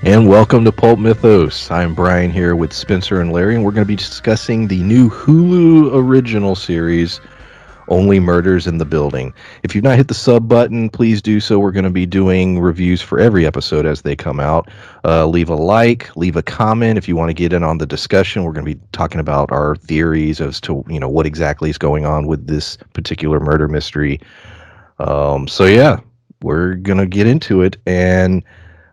And welcome to Pulp Mythos. I'm Brian here with Spencer and Larry, and we're going to be discussing the new Hulu original series, Only Murders in the Building. If you've not hit the sub button, please do so. We're going to be doing reviews for every episode as they come out. Leave a like, leave a comment if you want to get in on the discussion. We're going to be talking about our theories as to what exactly is going on with this particular murder mystery. So we're going to get into it and.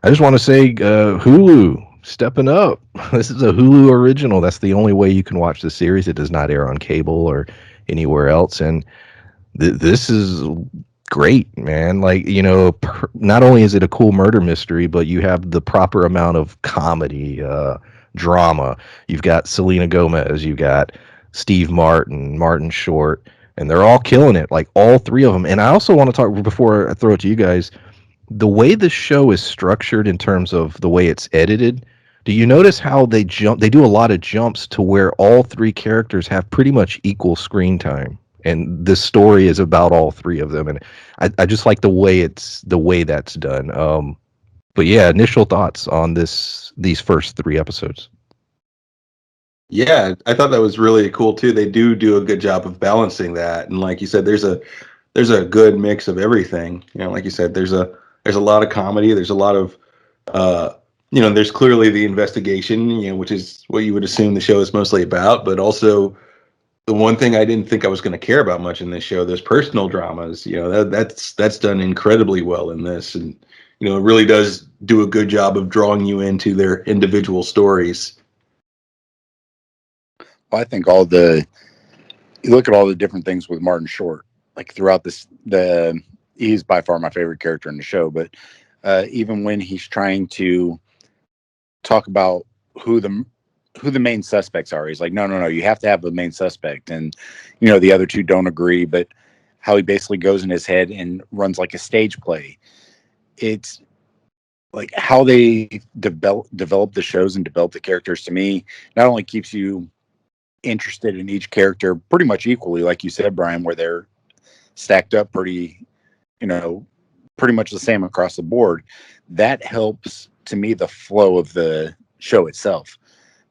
I just want to say, Hulu stepping up. This is a Hulu original. That's the only way you can watch the series. It does not air on cable or anywhere else, and this is great, man. Like not only is it a cool murder mystery, but you have the proper amount of comedy, drama. You've got Selena Gomez, you got Steve Martin, Martin Short, and they're all killing it. Like all three of them. And I also want to talk before I throw it to you guys the way the show is structured in terms of the way it's edited. Do you notice how they do a lot of jumps to where all three characters have pretty much equal screen time, and this story is about all three of them, and I just like the way that's done. But yeah, initial thoughts on these first three episodes. Yeah, I thought that was really cool too. They do a good job of balancing that, and like you said, there's a good mix of everything. Like you said, there's a lot of comedy. There's a lot of uh, there's clearly the investigation, which is what you would assume the show is mostly about. But also the one thing I didn't think I was going to care about much in this show, there's personal dramas. That's done incredibly well in this, and it really does do a good job of drawing you into their individual stories. Well, I think you look at all the different things with Martin Short, like throughout he's by far my favorite character in the show. But even when he's trying to talk about who the main suspects are, he's like, no, you have to have the main suspect, and the other two don't agree. But how he basically goes in his head and runs like a stage play. It's like how they develop the shows and develop the characters. To me, not only keeps you interested in each character pretty much equally, like you said, Brian, where they're stacked up pretty much the same across the board. That helps to me the flow of the show itself,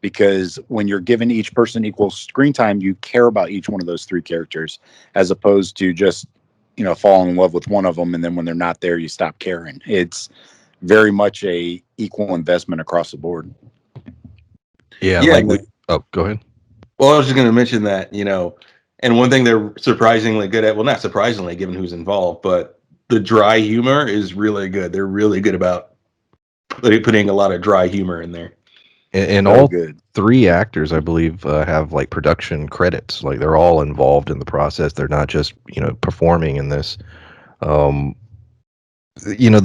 because when you're giving each person equal screen time, you care about each one of those three characters, as opposed to just falling in love with one of them, and then when they're not there, you stop caring. It's very much a equal investment across the board. Yeah, Yeah. oh, go ahead. Well, I was just going to mention that, and one thing they're surprisingly good at, well, not surprisingly given who's involved, but the dry humor is really good. They're really good about putting a lot of dry humor in there. And all good. Three actors, I believe, have like production credits. Like they're all involved in the process. They're not just performing in this. The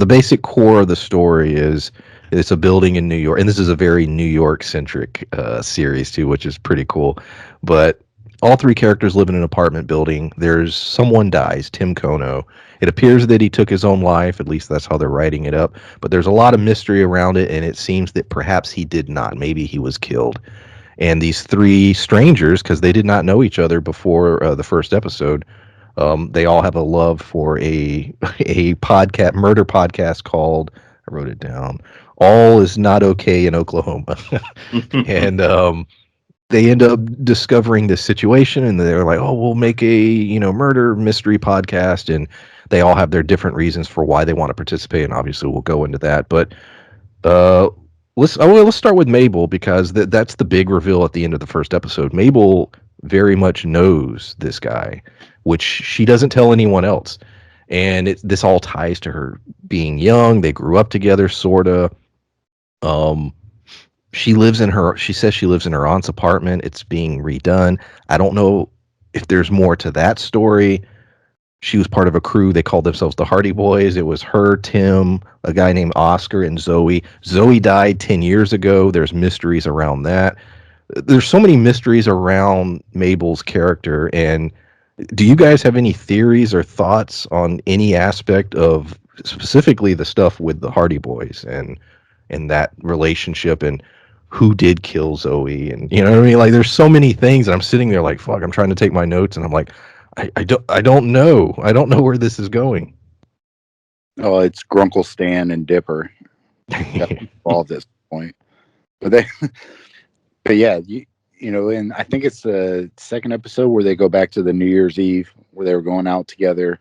basic core of the story is it's a building in New York, and this is a very New York centric series too, which is pretty cool. But all three characters live in an apartment building. There's someone dies, Tim Kono. It appears that he took his own life, at least that's how they're writing it up. But there's a lot of mystery around it, and it seems that perhaps he did not. Maybe he was killed. And these three strangers, because they did not know each other before the first episode, they all have a love for a murder podcast called, I wrote it down, All Is Not Okay in Oklahoma. And they end up discovering this situation, and they're like, oh, we'll make a murder mystery podcast, and they all have their different reasons for why they want to participate, and obviously we'll go into that. But let's start with Mabel, because that's the big reveal at the end of the first episode. Mabel very much knows this guy, which she doesn't tell anyone else, and this all ties to her being young. They grew up together, sorta. She says she lives in her aunt's apartment. It's being redone. I don't know if there's more to that story. She was part of a crew. They called themselves the Hardy Boys. It was her, Tim, a guy named Oscar, and Zoe. Zoe died 10 years ago. There's mysteries around that. There's so many mysteries around Mabel's character. And do you guys have any theories or thoughts on any aspect of specifically the stuff with the Hardy Boys and that relationship, and who did kill Zoe? And you know what I mean? Like, there's so many things, and I'm sitting there like, fuck, I'm trying to take my notes, and I'm like, I don't know. I don't know where this is going. Oh, it's Grunkle Stan and Dipper. got involved at this point. But they, but yeah, and I think it's the second episode where they go back to the New Year's Eve where they were going out together,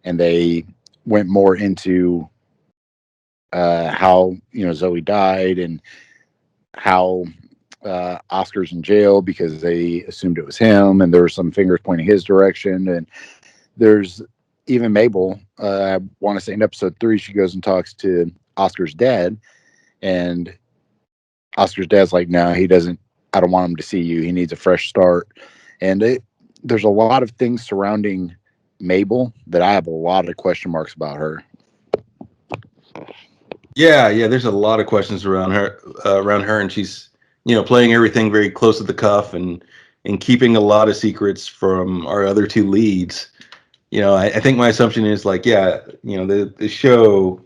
and they went more into how Zoe died and how Oscar's in jail because they assumed it was him, and there were some fingers pointing his direction. And there's even Mabel. I want to say in episode 3, she goes and talks to Oscar's dad, and Oscar's dad's like, "No, he doesn't. I don't want him to see you. He needs a fresh start." And there's a lot of things surrounding Mabel that I have a lot of question marks about her. Yeah. There's a lot of questions around her, and she's playing everything very close to the cuff and keeping a lot of secrets from our other two leads. I think my assumption is like, the show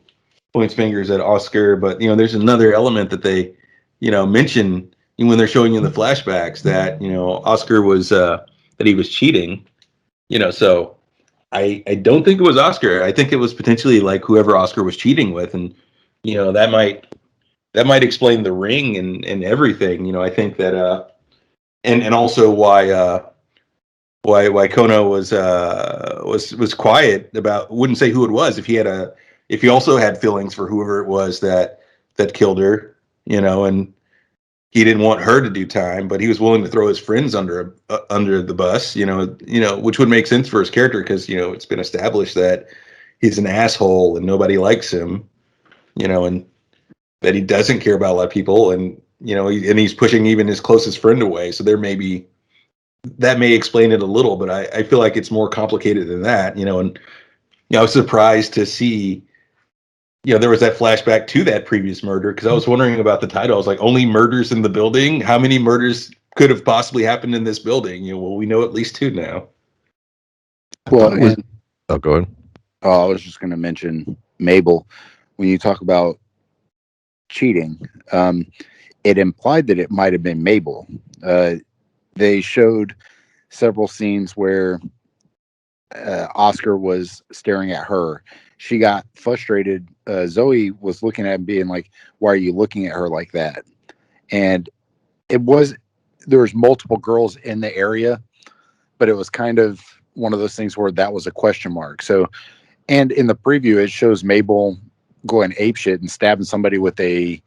points fingers at Oscar, but there's another element that they mention when they're showing you the flashbacks that Oscar was that he was cheating. So I don't think it was Oscar. I think it was potentially like whoever Oscar was cheating with, and that might explain the ring and everything. I think that and also why Kono was quiet about, wouldn't say who it was, if he also had feelings for whoever it was that killed her, and he didn't want her to do time, but he was willing to throw his friends under the bus, which would make sense for his character because it's been established that he's an asshole and nobody likes him, and that he doesn't care about a lot of people, and he's pushing even his closest friend away. So that may explain it a little, but I feel like it's more complicated than that, and I was surprised to see there was that flashback to that previous murder, because I was wondering about the title. I was like, only murders in the building? How many murders could have possibly happened in this building? Well, we know at least 2 now. Well, go ahead. I was just going to mention Mabel. When you talk about cheating, it implied that it might have been Mabel. They showed several scenes where Oscar was staring at her. She got frustrated. Zoe was looking at him being like, "Why are you looking at her like that?" And there was multiple girls in the area, but it was kind of one of those things where that was a question mark. So, and in the preview, it shows Mabel going apeshit and stabbing somebody with the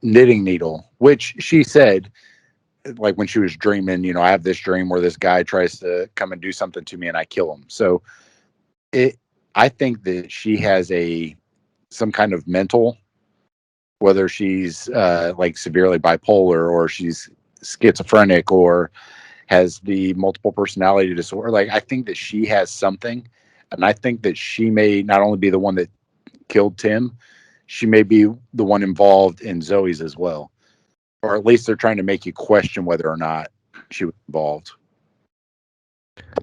knitting needle, which she said, like when she was dreaming, I have this dream where this guy tries to come and do something to me and I kill him. So I think that she has some kind of mental, whether she's like severely bipolar or she's schizophrenic or has the multiple personality disorder. Like, I think that she has something, and I think that she may not only be the one that killed Tim, she may be the one involved in Zoe's as well. Or at least they're trying to make you question whether or not she was involved.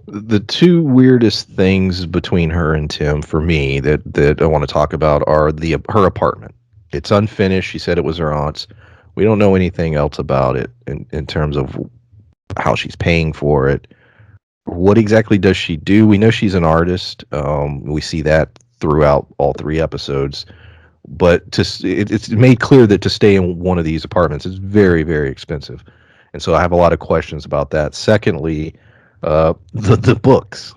The 2 weirdest things between her and Tim for me that I want to talk about are her apartment. It's unfinished. She said it was her aunt's. We don't know anything else about it in terms of how she's paying for it. What exactly does she do? We know she's an artist. We see that throughout all 3 episodes. But it's made clear that to stay in one of these apartments is very, very expensive. And so I have a lot of questions about that. Secondly, the books.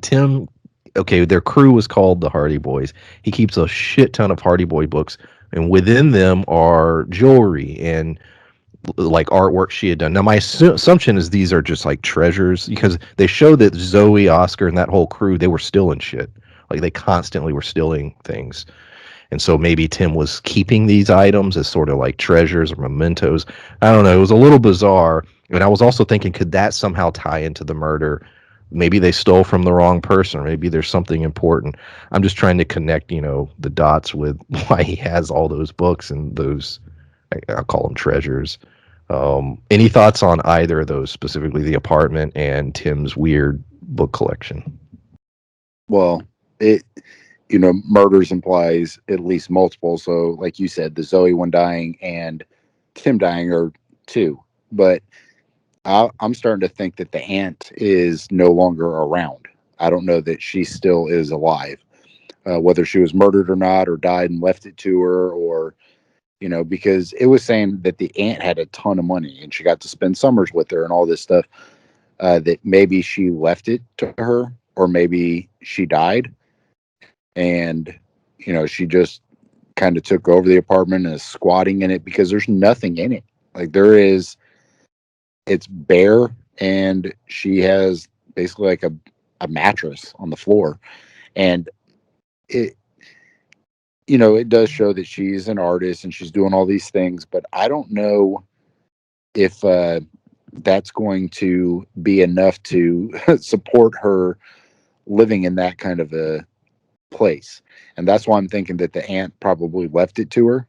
Tim, okay, their crew was called the Hardy Boys. He keeps a shit ton of Hardy Boy books, and within them are jewelry and like artwork she had done. Now, my assumption is these are just like treasures, because they show that Zoe, Oscar, and that whole crew, they were stealing shit. Like, they constantly were stealing things. And so maybe Tim was keeping these items as sort of like treasures or mementos. I don't know. It was a little bizarre. And I was also thinking, could that somehow tie into the murder? Maybe they stole from the wrong person, or maybe there's something important. I'm just trying to connect, the dots with why he has all those books and those, I'll call them treasures. Any thoughts on either of those, specifically the apartment and Tim's weird book collection? Well, murders implies at least multiple. So like you said, the Zoe one dying and Tim dying are 2. But I'm starting to think that the aunt is no longer around. I don't know that she still is alive. whether she was murdered or not, or died and left it to her, or because it was saying that the aunt had a ton of money and she got to spend summers with her and all this stuff. That maybe she left it to her, or maybe she died, and she just kind of took over the apartment and is squatting in it because there's nothing in it. Like it's bare, and she has basically like a mattress on the floor, and it it does show that she's an artist and she's doing all these things, but I don't know if that's going to be enough to support her living in that kind of a place. And that's why I'm thinking that the aunt probably left it to her,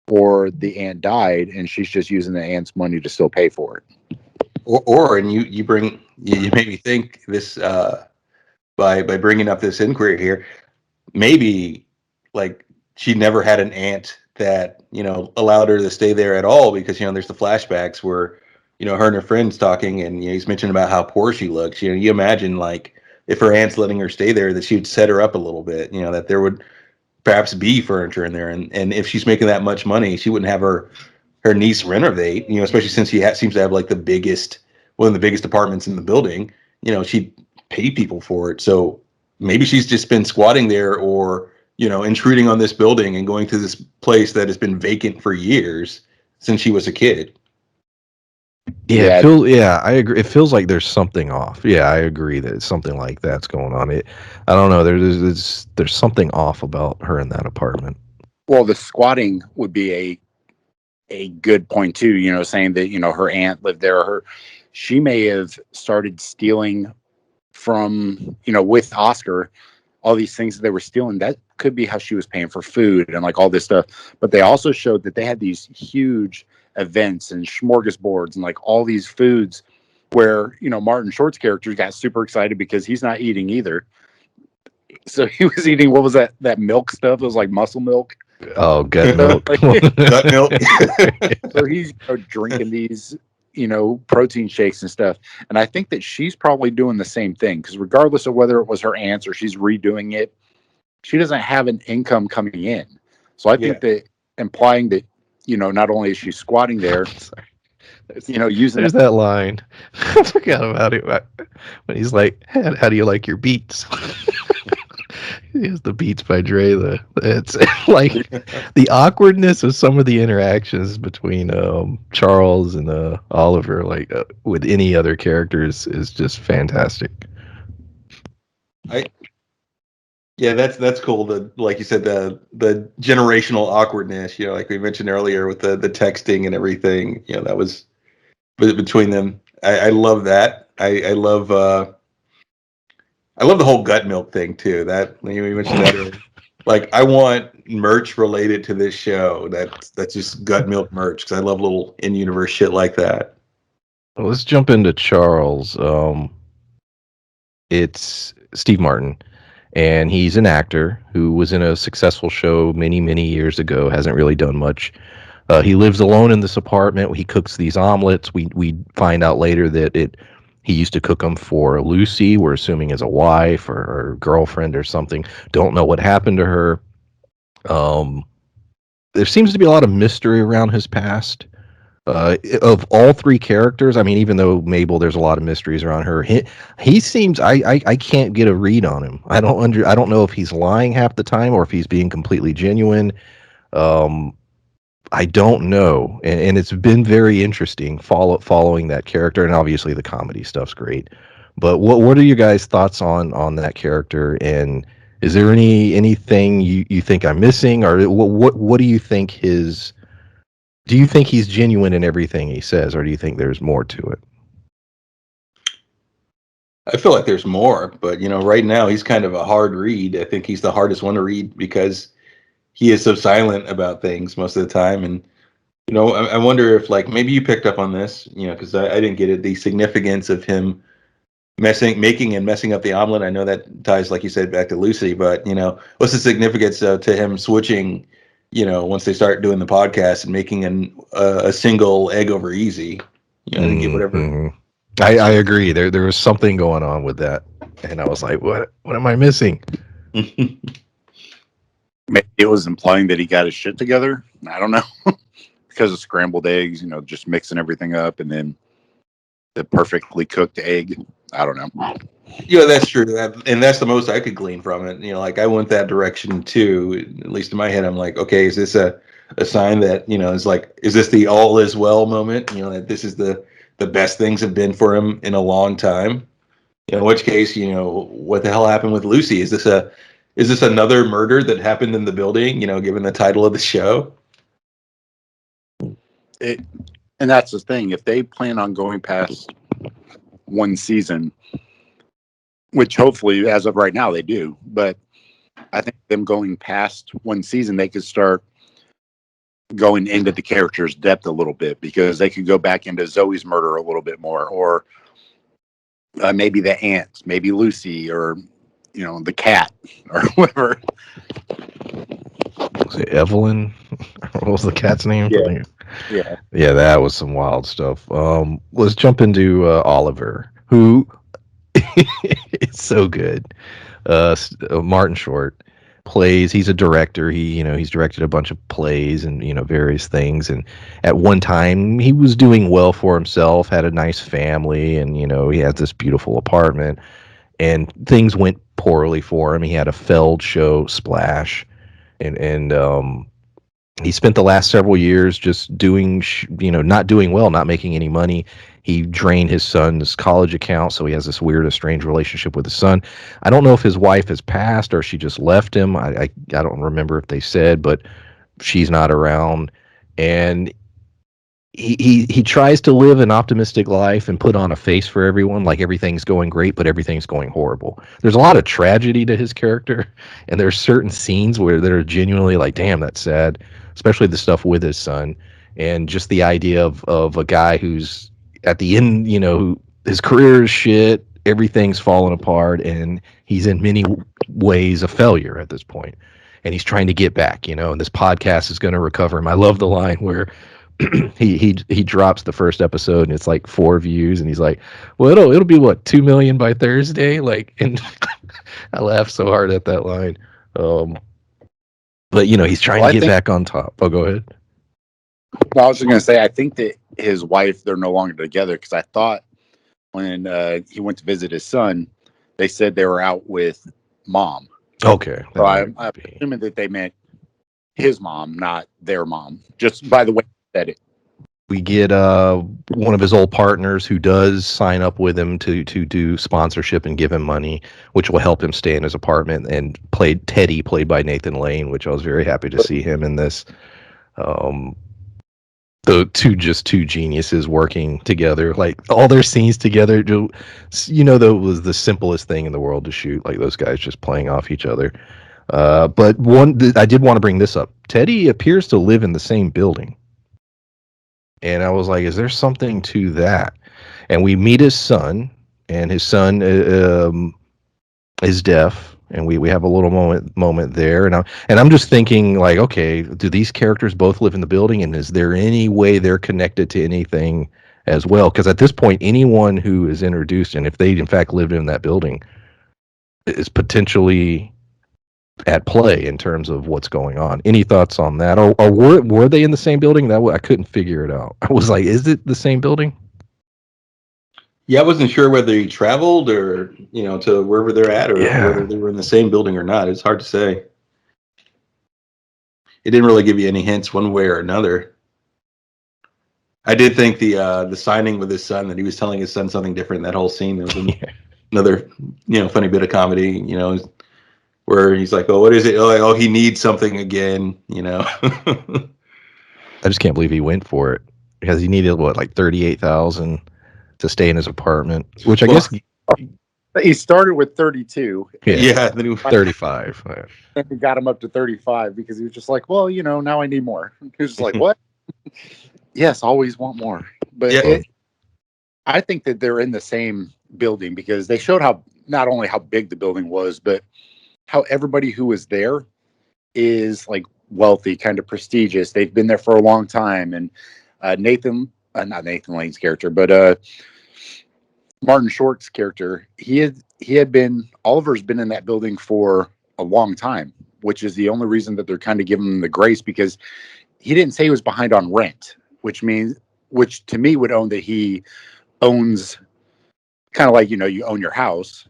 or the aunt died and she's just using the aunt's money to still pay for it. Or and you made me think this by bringing up this inquiry here. Maybe like she never had an aunt that allowed her to stay there at all, because there's the flashbacks where her and her friends talking, and he's mentioning about how poor she looks. You imagine like if her aunt's letting her stay there, that she would set her up a little bit. That there would perhaps be furniture in there, and if she's making that much money, she wouldn't have her niece renovate. Especially since she seems to have like one of the biggest apartments in the building. She'd pay people for it. So maybe she's just been squatting there, or intruding on this building and going to this place that has been vacant for years since she was a kid. Yeah, I agree. It feels like there's something off. Yeah, I agree that it's something like that's going on. I don't know. There's something off about her in that apartment. Well, the squatting would be a good point too. Saying that her aunt lived there. She may have started stealing from with Oscar, all these things that they were stealing. That could be how she was paying for food and like all this stuff. But they also showed that they had these huge events and smorgasbords and like all these foods where Martin Short's character got super excited because he's not eating either. So he was eating, what was that milk stuff? It was like muscle milk. Oh, gut milk. Gut milk. So he's drinking these protein shakes and stuff. And I think that she's probably doing the same thing, because regardless of whether it was her aunt's or she's redoing it, she doesn't have an income coming in. So I think that implying that not only is she squatting there, using there's that line. I forgot about it when he's like, "How do you like your beats?" He has the Beats by Dre. It's like the awkwardness of some of the interactions between Charles and Oliver, like with any other characters, is just fantastic. Yeah, that's cool. Like you said, the generational awkwardness. Like we mentioned earlier with the texting and everything. That was between them. I love that. I love the whole gut milk thing too. That you mentioned that earlier. Like I want merch related to this show. That's just gut milk merch, because I love little in-universe shit like that. Well, let's jump into Charles. It's Steve Martin. And he's an actor who was in a successful show many, many years ago, hasn't really done much. He lives alone in this apartment. He cooks these omelets. We find out later that he used to cook them for Lucy, we're assuming as a wife or girlfriend or something. Don't know what happened to her. There seems to be a lot of mystery around his past. Of all three characters, I mean, even though Mabel, there's a lot of mysteries around her. He seems I can't get a read on him. I don't know if he's lying half the time or if he's being completely genuine. I don't know, and it's been very interesting following that character, and obviously the comedy stuff's great. But what are your guys' thoughts on that character, and is there anything you think I'm missing, or what do you think his? Do you think he's genuine in everything he says, or do you think there's more to it? I feel like there's more, but right now he's kind of a hard read. I think he's the hardest one to read because he is so silent about things most of the time. And I wonder if like maybe you picked up on this, because I didn't get it, the significance of him making and messing up the omelet. I know that ties, like you said, back to Lucy, but what's the significance to him switching? Once they start doing the podcast and making a single egg over easy, to get whatever. Mm-hmm. I agree. There was something going on with that, and I was like, what am I missing? Maybe it was implying that he got his shit together. I don't know. Because of scrambled eggs, just mixing everything up, and then the perfectly cooked egg. I don't know. That's true. And that's the most I could glean from it. Like I went that direction too. At least in my head, I'm like, okay, is this a sign that is like, is this the all is well moment? That this is the best things have been for him in a long time. In which case, what the hell happened with Lucy? Is this another murder that happened in the building? Given the title of the show. And that's the thing. If they plan on going past one season, which hopefully as of right now they do, but I think them going past one season, they could start going into the character's depth a little bit, because they could go back into Zoe's murder a little bit more, or maybe the aunt, maybe Lucy, or the cat, or whoever. Was it Evelyn? What was the cat's name? Yeah, that was some wild stuff. Let's jump into Oliver, who is so good. Martin Short plays. He's a director. He's directed a bunch of plays and various things. And at one time, he was doing well for himself. Had a nice family, and he had this beautiful apartment. And things went poorly for him. He had a failed show, Splash, and he spent the last several years just doing, not doing well, not making any money. He drained his son's college account, so he has this weird, estranged relationship with his son. I don't know if his wife has passed or she just left him. I don't remember if they said, but she's not around. And he tries to live an optimistic life and put on a face for everyone, like everything's going great, but everything's going horrible. There's a lot of tragedy to his character, and there's certain scenes where they're genuinely like, damn, that's sad, especially the stuff with his son, and just the idea of a guy who's at the end, his career is shit, everything's falling apart, and he's in many ways a failure at this point, and he's trying to get back, and this podcast is going to recover him. I love the line where he drops the first episode and it's like 4 views, and he's like, well, it'll be what, 2 million by Thursday, like, and I laughed so hard at that line. But he's trying to get back on top. Oh, go ahead. I was just gonna say, I think that his wife, they're no longer together, because I thought when he went to visit his son, they said they were out with mom. Okay, so I'm assuming that they meant his mom, not their mom, just by the way said it. We get one of his old partners who does sign up with him to do sponsorship and give him money, which will help him stay in his apartment, and played Teddy, played by Nathan Lane, which I was very happy to see him in this. The two geniuses working together, like all their scenes together, that was the simplest thing in the world to shoot, like those guys just playing off each other. But I did want to bring this up. Teddy appears to live in the same building. And I was like, is there something to that? And we meet his son, and his son is deaf, and we have a little moment there. And I'm just thinking, like, okay, do these characters both live in the building, and is there any way they're connected to anything as well? Because at this point, anyone who is introduced, and if they in fact lived in that building, is potentially at play in terms of what's going on. Any thoughts on that? Or were they in the same building? I couldn't figure it out. I was like, is it the same building? Yeah, I wasn't sure whether he traveled or, to wherever they're at, or whether they were in the same building or not. It's hard to say. It didn't really give you any hints one way or another. I did think the signing with his son, that he was telling his son something different, that whole scene, there was another, funny bit of comedy, where he's like, oh, what is it? Oh, he needs something again, I just can't believe he went for it, because he needed like $38,000 to stay in his apartment, which I guess he started with 32. Yeah, then he was 35. And he got him up to 35, because he was just like, well, now I need more. He was just like, what? Yes, always want more. But yeah. I think that they're in the same building, because they showed not only how big the building was, but how everybody who was there is like wealthy, kind of prestigious. They've been there for a long time. And not Nathan Lane's character, but Martin Short's character, Oliver's been in that building for a long time, which is the only reason that they're kind of giving him the grace, because he didn't say he was behind on rent, which to me would own that he owns, kind of like, you own your house,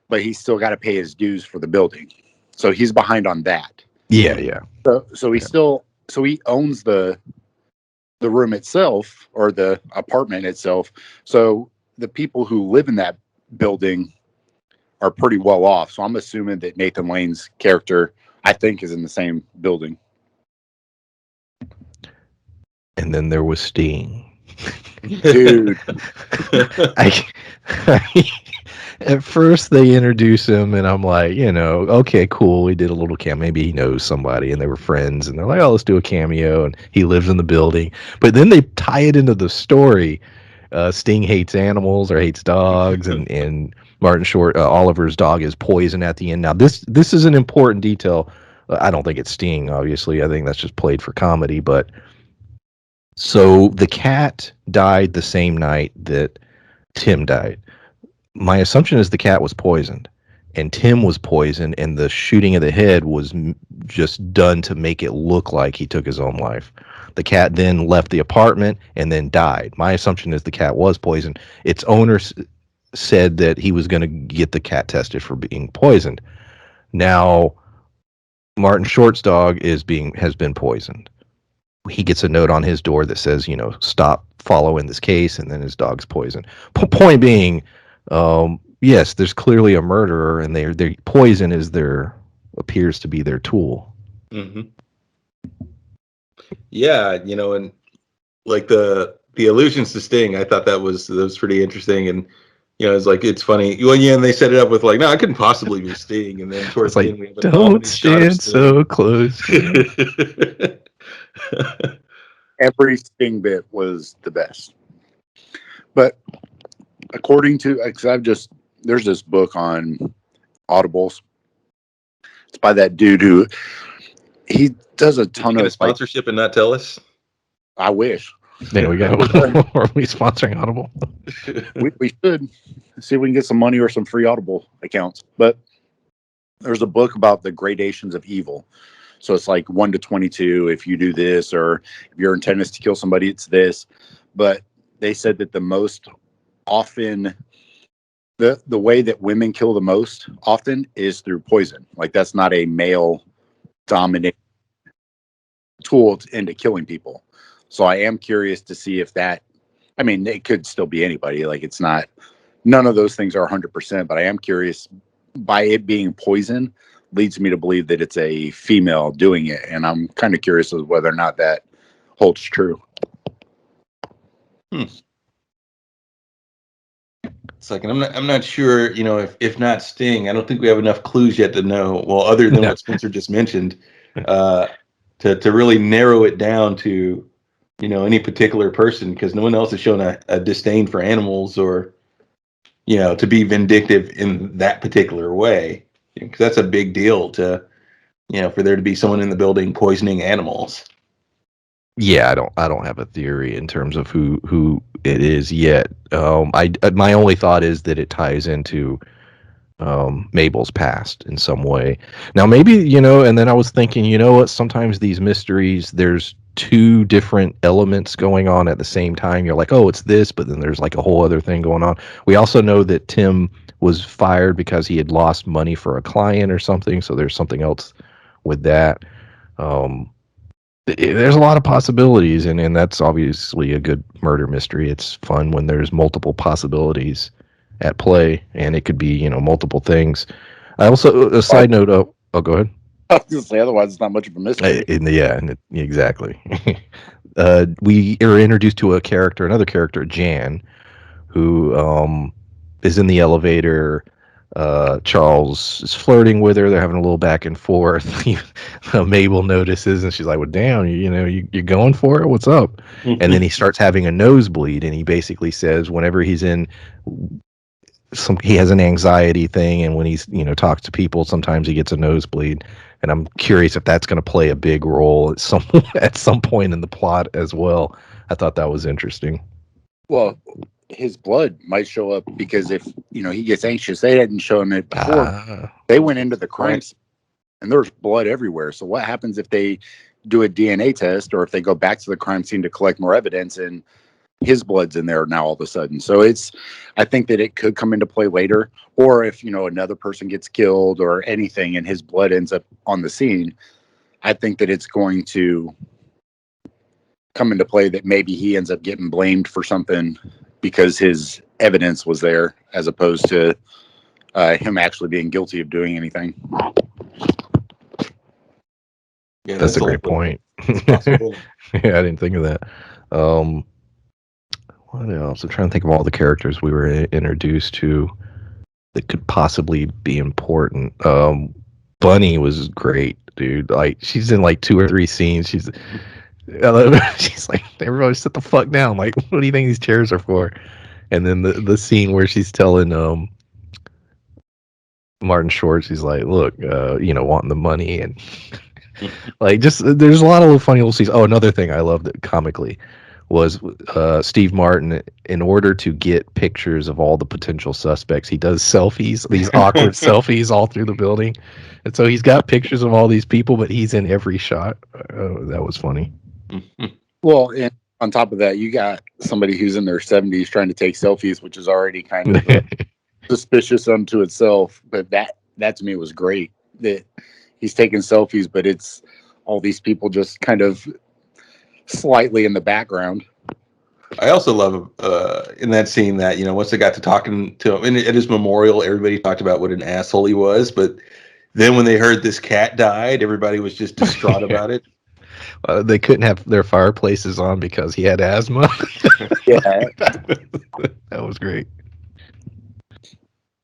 but he's still got to pay his dues for the building. So he's behind on that. Yeah. So he owns the room itself, or the apartment itself. So the people who live in that building are pretty well off. So I'm assuming that Nathan Lane's character, I think, is in the same building. And then there was Sting. Dude. At first they introduce him and I'm like, okay, cool. He did a little cameo. Maybe he knows somebody and they were friends and they're like, oh, let's do a cameo. And he lives in the building. But then they tie it into the story. Sting hates animals or hates dogs, and Martin Short, Oliver's dog, is poisoned at the end. Now, this is an important detail. I don't think it's Sting, obviously. I think that's just played for comedy. But so the cat died the same night that Tim died. My assumption is the cat was poisoned, and Tim was poisoned, and the shooting of the head was just done to make it look like he took his own life. The cat then left the apartment and then died. My assumption is the cat was poisoned. Its owner said that he was going to get the cat tested for being poisoned. Now, Martin Short's dog has been poisoned. He gets a note on his door that says, stop following this case, and then his dog's poisoned. Point being, yes, there's clearly a murderer, and their poison appears to be their tool. Mm-hmm. Yeah, and like the allusions to Sting, I thought that was pretty interesting, and it's funny. Well, yeah, and they set it up with like, no, I couldn't possibly be Sting, and then towards the end, we have don't stand so close. Every Sting bit was the best. But according to, because there's this book on Audibles. It's by that dude who he does a ton of sponsorship and not tell us. I wish. There we go. Are we sponsoring Audible? we should see if we can get some money or some free Audible accounts. But there's a book about the gradations of evil. So it's like 1 to 22. If you do this, or if your intent is to kill somebody, it's this. But they said that the most often, the way that women kill the most often is through poison. Like, that's not a male dominant tool into killing people. So I am curious to see if that, I mean, it could still be anybody. Like, it's not, none of those things are 100%, but I am curious, by it being poison leads me to believe that it's a female doing it. And I'm kind of curious as whether or not that holds true. It's like, and I'm not sure, if not Sting, I don't think we have enough clues yet to know, well, other than what Spencer just mentioned, to really narrow it down to, any particular person, because no one else has shown a disdain for animals or, to be vindictive in that particular way. Because that's a big deal to, for there to be someone in the building poisoning animals. Yeah, I don't have a theory in terms of who it is yet. My only thought is that it ties into Mabel's past in some way. Now maybe, and then I was thinking, what? Sometimes these mysteries, there's two different elements going on at the same time. You're like, oh, it's this, but then there's like a whole other thing going on. We also know that Tim was fired because he had lost money for a client or something. So there's something else with that. There's a lot of possibilities, and that's obviously a good murder mystery. It's fun when there's multiple possibilities at play, and it could be, multiple things. I also, a side note, go ahead. I was going to say, otherwise it's not much of a mystery. Exactly. We are introduced to another character, Jan, who is in the elevator. Charles is flirting with her. They're having a little back and forth. Mabel notices, and she's like, well, damn, you're going for it? What's up? Mm-hmm. And then he starts having a nosebleed, and he basically says whenever he's in he has an anxiety thing, and when he's talks to people, sometimes he gets a nosebleed. And I'm curious if that's going to play a big role at some point in the plot as well. I thought that was interesting. Well, his blood might show up because if he gets anxious, they hadn't shown it before. They went into the crime. and there's blood everywhere. So what happens if they do a DNA test, or if they go back to the crime scene to collect more evidence and his blood's in there now all of a sudden? So I think that it could come into play later, or if, another person gets killed or anything and his blood ends up on the scene, I think that it's going to come into play that maybe he ends up getting blamed for something because his evidence was there, as opposed to him actually being guilty of doing anything. Yeah, That's a great point. Yeah, I didn't think of that. What else? I'm trying to think of all the characters we were introduced to that could possibly be important. Bunny was great, dude. Like, she's in like 2 or 3 scenes. She's like, everybody sit the fuck down. Like, what do you think these chairs are for? And then the scene where she's telling Martin Short, she's like, look, wanting the money, and like, just there's a lot of little funny little scenes. Oh, another thing I loved comically was Steve Martin, in order to get pictures of all the potential suspects, he does selfies, these awkward selfies all through the building. And so he's got pictures of all these people, but he's in every shot. That was funny. Well, and on top of that, you got somebody who's in their 70s trying to take selfies, which is already kind of suspicious unto itself. But that to me was great, that he's taking selfies, but it's all these people just kind of slightly in the background. I also love in that scene that, once they got to talking to him, and at his memorial, everybody talked about what an asshole he was. But then when they heard this cat died, everybody was just distraught about it. They couldn't have their fireplaces on because he had asthma. Yeah. That was great.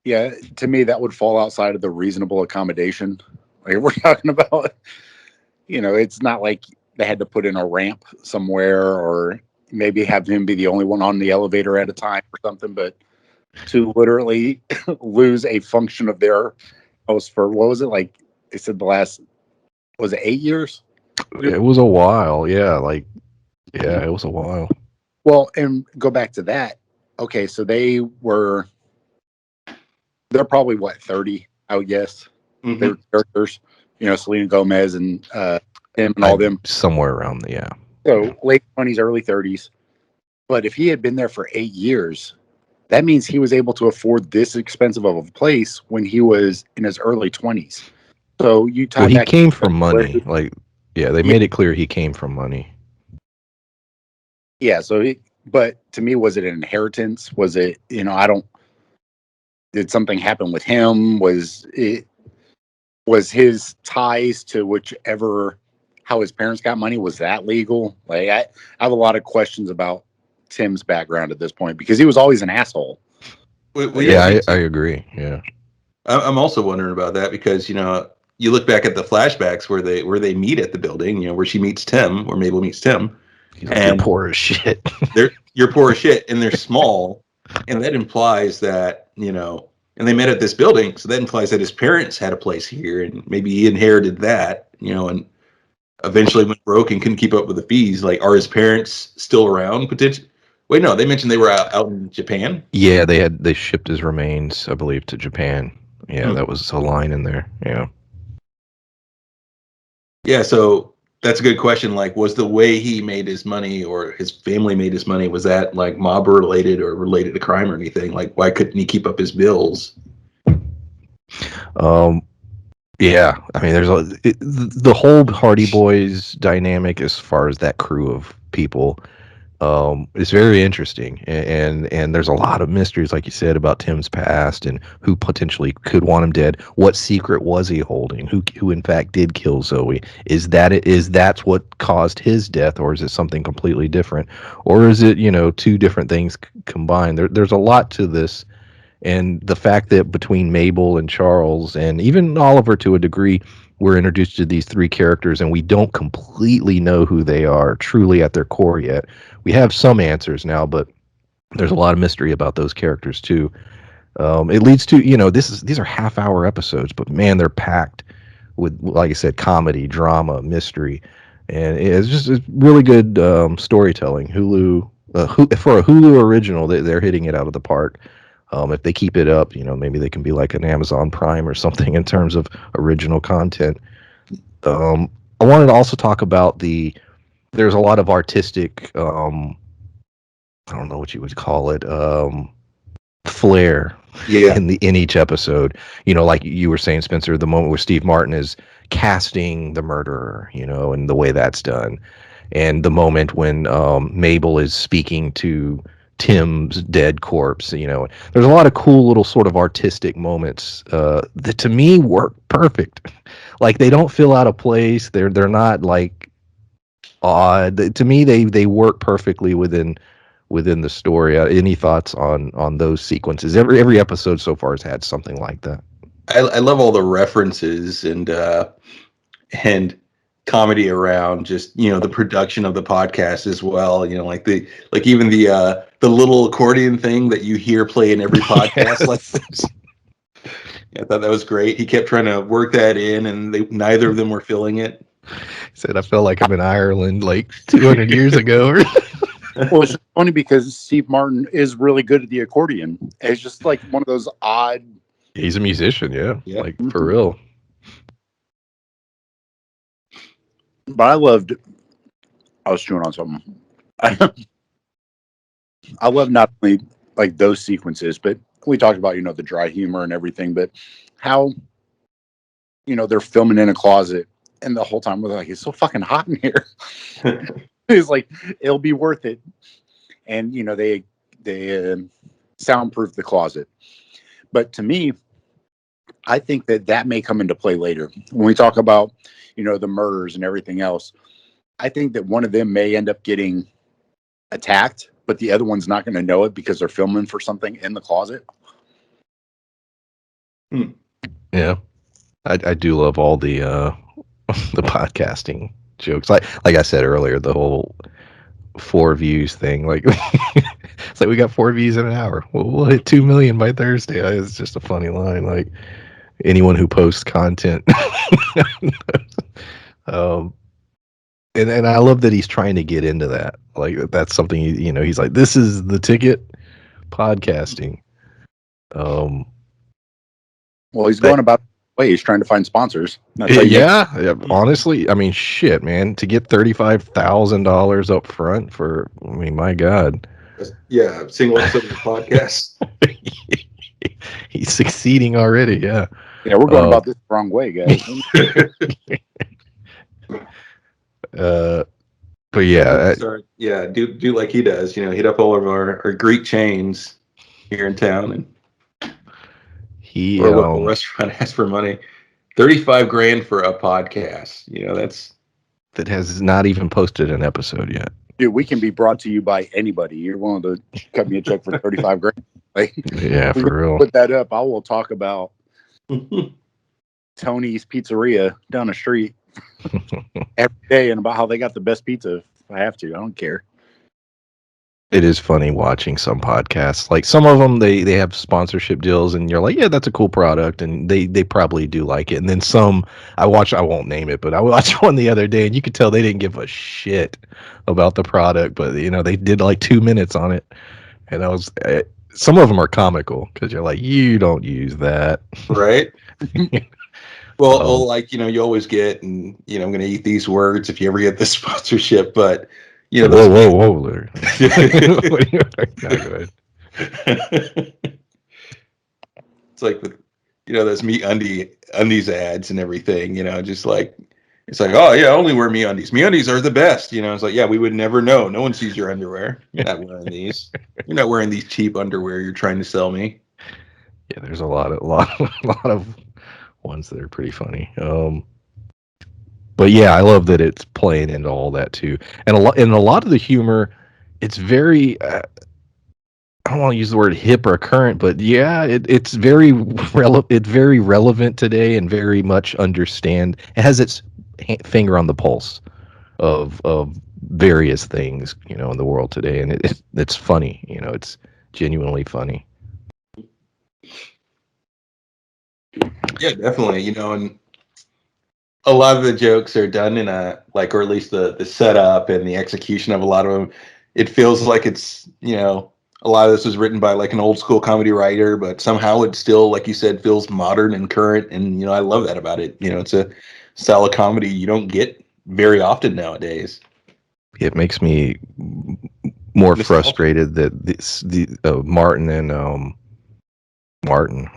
Yeah, to me, that would fall outside of the reasonable accommodation. Like, we're talking about, it's not like they had to put in a ramp somewhere, or maybe have him be the only one on the elevator at a time or something, but to literally lose a function of their house for, what was it, like they said, was it 8 years? It was a while. Yeah, it was a while. Well, and go back to that. Okay, so they're probably, what, 30, I would guess. Mm-hmm. They were characters, Selena Gomez and him and all them. Somewhere around the, yeah. So late 20s, early 30s. But if he had been there for 8 years, that means he was able to afford this expensive of a place when he was in his early 20s. So you tie he came from money. They made it clear he came from money. Yeah, but to me, was it an inheritance? Was it, did something happen with him? Was his ties to how his parents got money, was that legal? Like, I have a lot of questions about Tim's background at this point, because he was always an asshole. I agree. Yeah. I'm also wondering about that because, you look back at the flashbacks where they meet at the building, where she meets Tim, or Mabel meets Tim. He's like, you're poor as shit. You're poor as shit, and they're small. And that implies that, and they met at this building. So that implies that his parents had a place here, and maybe he inherited that, and eventually went broke and couldn't keep up with the fees. Like, are his parents still around? Potentially? Wait, no, they mentioned they were out in Japan. Yeah, they shipped his remains, I believe, to Japan. Yeah, That was a line in there. Yeah. Yeah, so that's a good question. Like, was the way he made his money, or his family made his money, was that like mob related or related to crime or anything? Like, why couldn't he keep up his bills? Yeah, I mean, the whole Hardy Boys dynamic, as far as that crew of people, is very interesting, and there's a lot of mysteries, like you said, about Tim's past and who potentially could want him dead. What secret was he holding? Who in fact did kill Zoe? Is that what caused his death, or is it something completely different, or is it two different things combined? There's a lot to this. And the fact that between Mabel and Charles, and even Oliver to a degree, we're introduced to these 3 characters, and we don't completely know who they are truly at their core yet. We have some answers now, but there's a lot of mystery about those characters too. It leads to, these are half-hour episodes, but man, they're packed with, like I said, comedy, drama, mystery, and it's really good storytelling. Hulu, for a Hulu original, they're hitting it out of the park. If they keep it up, maybe they can be like an Amazon Prime or something in terms of original content. I wanted to also talk about there's a lot of artistic, I don't know what you would call it, flair Yeah. in each episode. Like you were saying, Spencer, the moment where Steve Martin is casting the murderer, and the way that's done, and the moment when Mabel is speaking to Tim's dead corpse. There's a lot of cool little sort of artistic moments that to me work perfect. Like they don't feel out of place. They're not like odd. To me, they work perfectly within the story. Any thoughts on those sequences? Every episode so far has had something like that. I love all the references and comedy around just the production of the podcast as well. Like even the little accordion thing that you hear play in every podcast. Like this. I thought that was great. He kept trying to work that in, and neither of them were feeling it. He said, "I felt like I'm in Ireland like 200 years ago." Well, it's just funny because Steve Martin is really good at the accordion. It's just like one of those odd. He's a musician, yeah. Yep. Like for real. But I was chewing on something. I love not only like those sequences, but we talked about, the dry humor and everything, but how, they're filming in a closet and the whole time we're like, it's so fucking hot in here. It's like, it'll be worth it. And, they soundproof the closet. But to me, I think that may come into play later when we talk about, the murders and everything else. I think that one of them may end up getting attacked, but the other one's not going to know it because they're filming for something in the closet. Yeah, I do love all the the podcasting jokes. Like I said earlier, the whole 4 views thing. Like it's like we got 4 views in an hour. We'll hit 2 million by Thursday. It's just a funny line. Like anyone who posts content. And I love that he's trying to get into that. Like that's something he's like, this is the ticket, podcasting. Well, he's going about way. He's trying to find sponsors. Yeah, honestly, I mean, shit, man. To get $35,000 up front for, my God. Yeah, single episode of the podcast. He's succeeding already. Yeah. Yeah, we're going about this the wrong way, guys. But yeah, do like he does. Hit up all of our Greek chains here in town, and or a local restaurant ask for money. $35,000 for a podcast. that has not even posted an episode yet. Dude, we can be brought to you by anybody. You're willing to cut me a check for $35,000? Like, yeah, for real. Put that up. I will talk about Tony's Pizzeria down the street every day and about how they got the best pizza. If I have to, I don't care. It is funny watching some podcasts. Like some of them, they have sponsorship deals, and you're like, yeah, that's a cool product, and they probably do like it. And then some, I won't name it, but I watched one the other day, and you could tell they didn't give a shit about the product, but they did like 2 minutes on it, and some of them are comical because you're like, you don't use that, right? Well, like you always get, and I'm going to eat these words if you ever get this sponsorship, but. Whoa, Larry. No, go ahead. It's like with those MeUndies ads and everything. Just like it's like, oh yeah, I only wear MeUndies. MeUndies are the best. It's like, yeah, we would never know. No one sees your underwear. You're not wearing these. You're not wearing these cheap underwear you're trying to sell me. Yeah, there's a lot of ones that are pretty funny. But yeah, I love that it's playing into all that too, and a lot of the humor, it's very. I don't want to use the word hip or current, but yeah, it's very It's very relevant today, and very much understand. It has its finger on the pulse of various things, in the world today, and it's funny. It's genuinely funny. Yeah, definitely. And. A lot of the jokes are done in or at least the setup and the execution of a lot of them. It feels like it's, a lot of this was written by like an old school comedy writer, but somehow it still, like you said, feels modern and current. And I love that about it. It's a style of comedy you don't get very often nowadays. It makes me more Nostalgia. frustrated that the Martin and Martin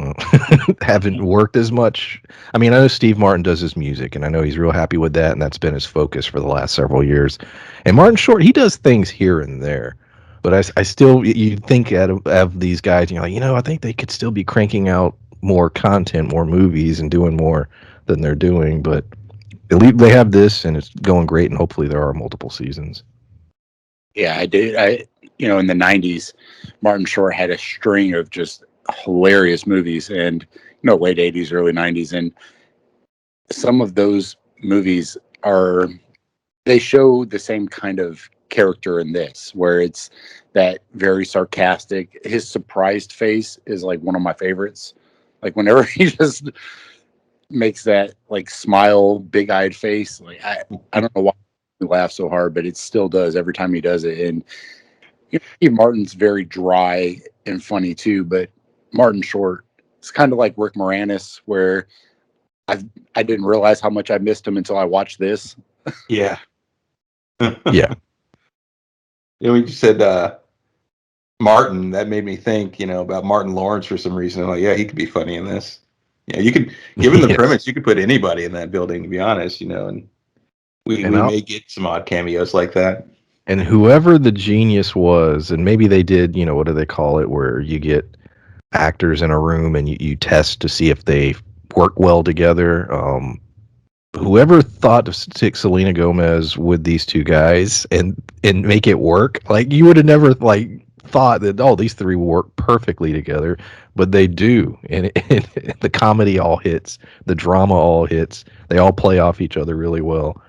haven't worked as much. I mean, I know Steve Martin does his music, and I know he's real happy with that, and that's been his focus for the last several years. And Martin Short, he does things here and there, but I still, you think of these guys, and you're like, I think they could still be cranking out more content, more movies, and doing more than they're doing. But at least they have this, and it's going great, and hopefully there are multiple seasons. Yeah, I did. In the 90s, Martin Short had a string of just hilarious movies, and late 80s, early 90s, and some of those movies they show the same kind of character in this, where it's that very sarcastic. His surprised face is like one of my favorites. Like whenever he just makes that like smile, big-eyed face, like I don't know why he laughs so hard, but it still does every time he does it. And Steve Martin's very dry and funny too, but Martin Short, it's kind of like Rick Moranis, where I didn't realize how much I missed him until I watched this. Yeah. Yeah. When you said Martin, that made me think, about Martin Lawrence for some reason. I'm like, yeah, he could be funny in this. Yeah, you could, given the premise, you could put anybody in that building, to be honest, and we may get some odd cameos like that. And whoever the genius was, and maybe they did, what do they call it, where you get actors in a room and you test to see if they work well together. Whoever thought to stick Selena Gomez with these two guys and make it work, like you would have never thought that these three will work perfectly together, but they do, and the comedy all hits, the drama all hits, they all play off each other really well.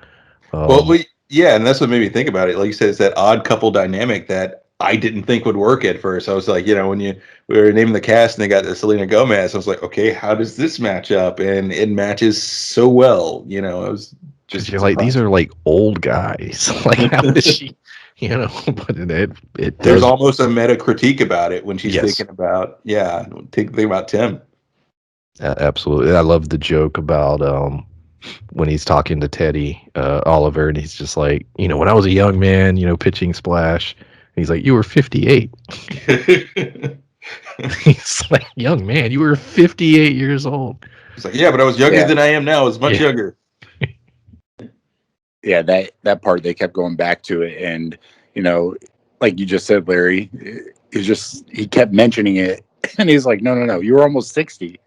Yeah, and that's what made me think about it. Like you said, it's that odd couple dynamic that I didn't think would work at first. I was like, when we were naming the cast and they got the Selena Gomez, I was like, okay, how does this match up? And it matches so well. It was just you're like, these are like old guys. Like, how does she? But it there's almost a meta critique about it when she's Yes. thinking about think about Tim. Absolutely, I love the joke about when he's talking to Teddy Oliver, and he's just like, when I was a young man, pitching Splash, and he's like, you were 58. He's like, young man, you were 58 years old. He's like, yeah, but I was younger than I am now. I was much younger. Yeah, that part, they kept going back to it, and like you just said, Larry, he kept mentioning it, and he's like, no, you were almost 60.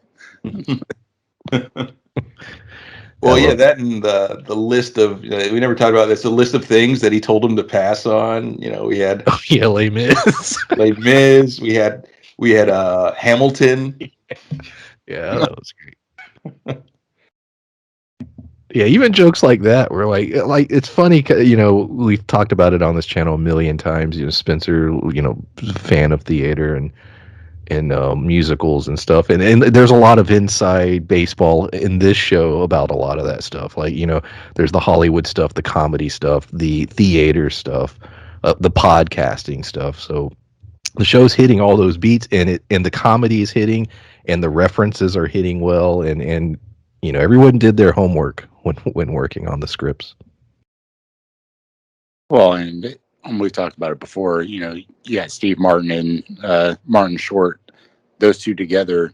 Well, yeah, that and the list of we never talked about this. The list of things that he told him to pass on. We had Les Mis. Les Mis. We had Hamilton. Yeah, that was great. Yeah, even jokes like that were like it's funny. We've talked about it on this channel a million times. Spencer, fan of theater and musicals and stuff, and there's a lot of inside baseball in this show about a lot of that stuff. Like, there's the Hollywood stuff, the comedy stuff, the theater stuff, the podcasting stuff. So the show's hitting all those beats, and the comedy is hitting, and the references are hitting well, and everyone did their homework when working on the scripts. Well, and we've talked about it before. You got Steve Martin and Martin Short; those two together.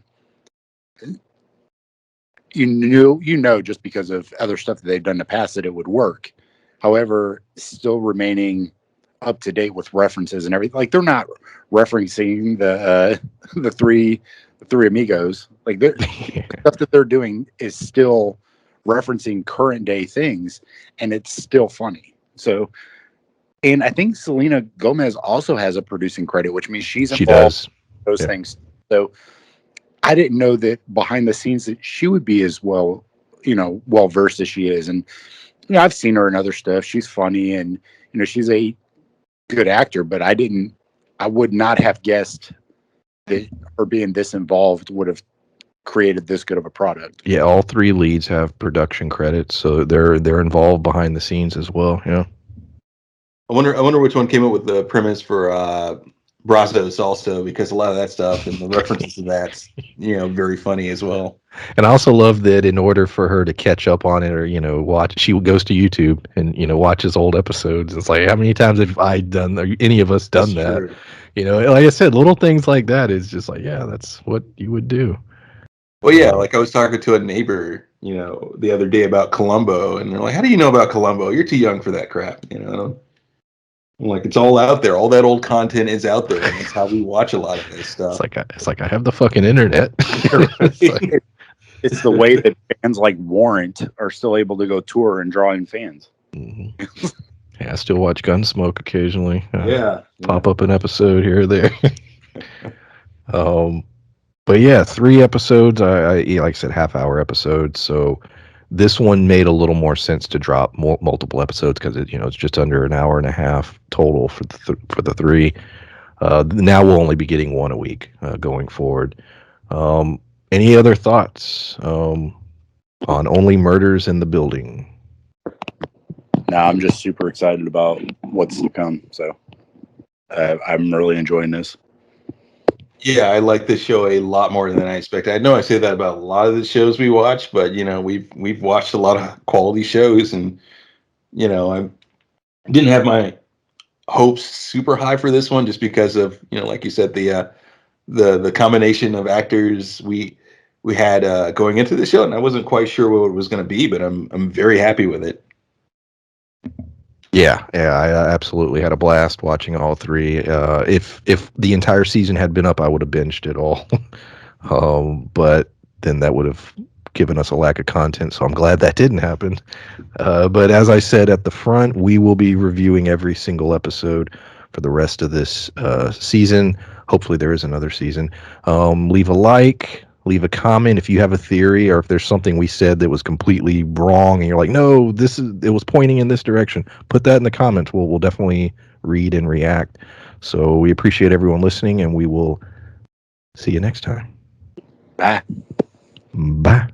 Just because of other stuff that they've done in the past, that it would work. However, still remaining up to date with references and everything. Like, they're not referencing the three amigos. Like, stuff that they're doing is still referencing current day things, and it's still funny. So, and I think Selena Gomez also has a producing credit, which means she's involved in those things. So I didn't know that behind the scenes that she would be as well, well versed as she is. And I've seen her in other stuff. She's funny, and she's a good actor, but I would not have guessed that her being this involved would have created this good of a product. Yeah, all three leads have production credits, so they're involved behind the scenes as well. Yeah. I wonder which one came up with the premise for Brazos also, because a lot of that stuff and the references to that's very funny as well. And I also love that in order for her to catch up on it or, watch, she goes to YouTube and, watches old episodes. It's like, how many times have I done, or any of us done That's that? true. Like I said, little things like that is just like, yeah, that's what you would do. Well, yeah, like I was talking to a neighbor, the other day about Columbo, and they're like, "How do you know about Columbo? You're too young for that crap." I'm like, it's all out there. All that old content is out there, and that's how we watch a lot of this stuff. It's like I have the fucking internet. It's like, It's the way that bands like Warrant are still able to go tour and draw in fans. mhm. Yeah, I still watch Gunsmoke occasionally. Yeah. Pop up an episode here or there. But yeah, 3 episodes. Like I said, half-hour episodes. So this one made a little more sense to drop multiple episodes because it's just under an hour and a half total for the 3. Now we'll only be getting 1 a week going forward. Any other thoughts on Only Murders in the Building? No, I'm just super excited about what's to come. So I'm really enjoying this. Yeah, I like this show a lot more than I expected. I know I say that about a lot of the shows we watch, but we've watched a lot of quality shows, and I didn't have my hopes super high for this one just because of like you said, the combination of actors we had going into the show, and I wasn't quite sure what it was going to be, but I'm very happy with it. Yeah, I absolutely had a blast watching all 3. If the entire season had been up, I would have binged it all. But then that would have given us a lack of content, so I'm glad that didn't happen. But as I said at the front, we will be reviewing every single episode for the rest of this season. Hopefully there is another season. Leave a like, leave a comment if you have a theory, or if there's something we said that was completely wrong and you're like, no, it was pointing in this direction. Put that in the comments. We'll definitely read and react. So we appreciate everyone listening, and we will see you next time. Bye. Bye.